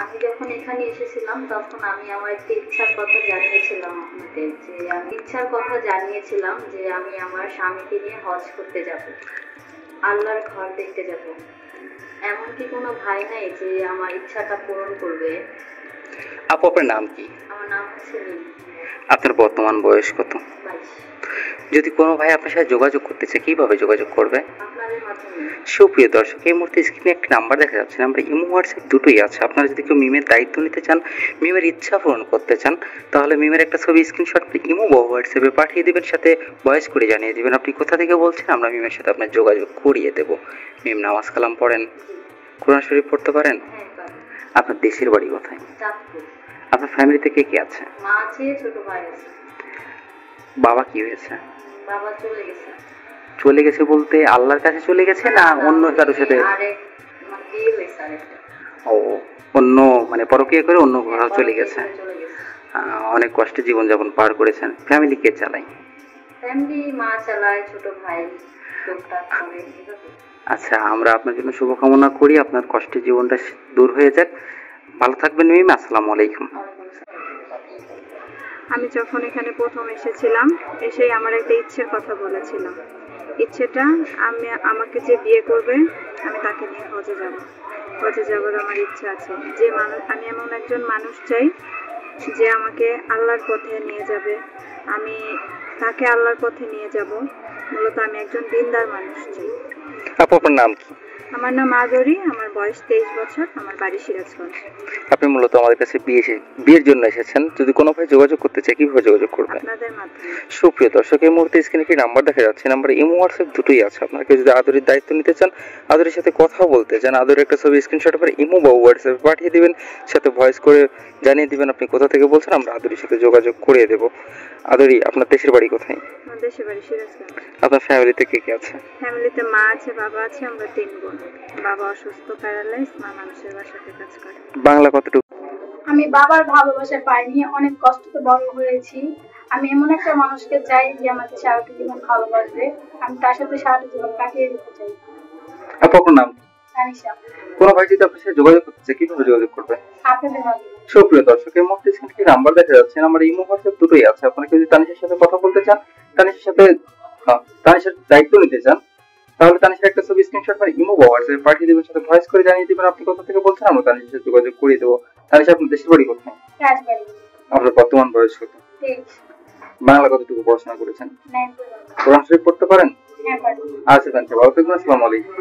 আমি যখন এখানে এসেছিলাম তখন আমি আমার একটা ইচ্ছার কথা জানিয়েছিলাম আপনাদের, যে আমি ইচ্ছার কথা জানিয়েছিলাম যে আমি আমার স্বামীকে নিয়ে হজ করতে যাব, আল্লাহর ঘর দেখতে যাব। এমন কি কোনো ভাই নাই যে আমার ইচ্ছাটা পূরণ করবে? আপু, আপনার নাম কি? আমার নাম হচ্ছে মিম। আপনার বর্তমান বয়স কত? 22। যদি কোনো ভাই আপনার সাথে যোগাযোগ করতে চায় কিভাবে যোগাযোগ করবে? আপনাদের মাধ্যমে। সুপ্রিয় দর্শক, এই মুহূর্তে স্ক্রিনে একটি নাম্বার দেখা যাচ্ছে, নাম্বার ইমো হোয়াটসঅ্যাপ দুটোই আছে। আপনারা যদি কেউ মিমের দায়িত্ব নিতে চান, মিমের ইচ্ছা পূরণ করতে চান, তাহলে মিমের একটা ছবি স্ক্রিনশট ইমো বা হোয়াটসঅ্যাপে পাঠিয়ে দেবেন, সাথে ভয়েস করে জানিয়ে দেবেন আপনি কোথা থেকে বলছেন। আমরা মিমের সাথে আপনার যোগাযোগ করিয়ে দেব। মিম নামাজ কালাম পড়েন? কোরআন শরীফ পড়তে পারেন? আপনার দেশের বাড়ি কোথায়? আপনার ফ্যামিলিতে কে কে আছে? মা আছে, ছোট ভাই আছে। বাবা কি হয়েছে? বাবা চলে গেছে। চলে গেছে বলতে আল্লাহর কাছে চলে গেছে না অন্য কারোর সাথে? ও, অন্য মানে পরকীয়া করে অন্য ঘরে চলে গেছে। অনেক কষ্টে জীবনযাপন পার করেছেন। ফ্যামিলি কে চালায়? ফ্যামিলি মা চালায়, ছোট ভাই টুকটাক করে। আচ্ছা, আমরা আপনার জন্য শুভকামনা করি, আপনার কষ্টের জীবনটা দূর হয়ে যাক। ভালো থাকবেন মিম। আসসালামু আলাইকুম। আমি যখন এখানে প্রথম এসেছিলাম, এসেই আমার একটা ইচ্ছের কথা বলেছিলাম। ইচ্ছেটা আমাকে যে বিয়ে করবে আমি তাকে নিয়ে হজে যাব। হজে যাবার আমার ইচ্ছা আছে। আমি এমন একজন মানুষ চাই যে আমাকে আল্লাহর পথে নিয়ে যাবে। আমি তাকে আল্লাহর পথে নিয়ে যাব। মূলত আমি একজন দিনদার মানুষ চাই। আপনার নাম কি? আমার নাম আদরি, আমার বয়স 23 বছর, আমার বাড়ি সিরাজগঞ্জ। আপনি মূলত আমাদের কাছে বিয়ের জন্য এসেছেন। যদি কোনো ভাই যোগাযোগ করতে চায় কিভাবে যোগাযোগ করবে? আপনাদের মাধ্যমে। সুপ্রিয় দর্শক, এই মুহূর্তে স্ক্রিনে একটি নাম্বার দেখা যাচ্ছে, নাম্বারে ইমো হোয়াটসঅ্যাপ দুটোই আছে। আপনারা কেউ যদি আদরের দায়িত্ব নিতে চান, আদরের সাথে কথা বলতে চান, আদরের একটা ছবি স্ক্রিনশট করে ইমো বা হোয়াটসঅ্যাপে পাঠিয়ে দিবেন, সাথে ভয়েস করে জানিয়ে দিবেন আপনি কোথা থেকে বলছেন। আমরা আদরের সাথে যোগাযোগ করিয়ে দেব। আদরি, আপনার দেশের বাড়ি কোথায়? আমার দেশের বাড়ি সিরাজগঞ্জ। আপনার ফ্যামিলিতে কে কে আছে? ফ্যামিলিতে মা আছে, বাবা আছে, আমরা 3 বোন। বাবা অসুস্থ, প্যারালাইজ, মা মানুষের বাসাতে কাজ করে। বাংলা কতটুকু? আমি বাবার ভালোবাসা পাইনি, অনেক কষ্টে বড় হয়েছি। আমি এমন একটা মানুষকে চাই যে আমাকে সারাটা জীবন ভালোবাসবে। আমি তার সাথে সারাটা জীবন কাটিয়ে দিতে চাই। আপনার নাম? তানিশা। কোন ভাই যদি আপনার সাথে যোগাযোগ করতে চায় কিভাবে যোগাযোগ করবে? আপনাদের মাধ্যমে। সুপ্রিয় দর্শক, এই মুহূর্তে স্ক্রিনে একটি নাম্বার দেখা যাচ্ছে, আমার ইমো হোয়াটসঅ্যাপ দুটোই আছে। আপনারা কেউ যদি তানিশার সাথে কথা বলতে চান, তানিশার দায়িত্ব নিতে চান, তাহলে তানিশার একটা ছবি স্ক্রিনশট করে ইমো বা হোয়াটসঅ্যাপে পাঠিয়ে দিবেন, সাথে ভয়েস করে জানিয়ে দিবেন আপনি কোথা থেকে বলছেন। আমরা তানিশার সাথে যোগাযোগ করিয়ে দেবো। তানিশা, আপনার দেশের বাড়ি কোথায়? রাজবাড়ী। আপনার বর্তমান বয়স কত? 23। বাংলা কতটুকু পড়াশোনা করেছেন? 9। কোরআন শরীফ পড়তে পারেন? হ্যাঁ, পারি। আচ্ছা তানিশা, ভালো থাকবেন। আসসালামু আলাইকুম।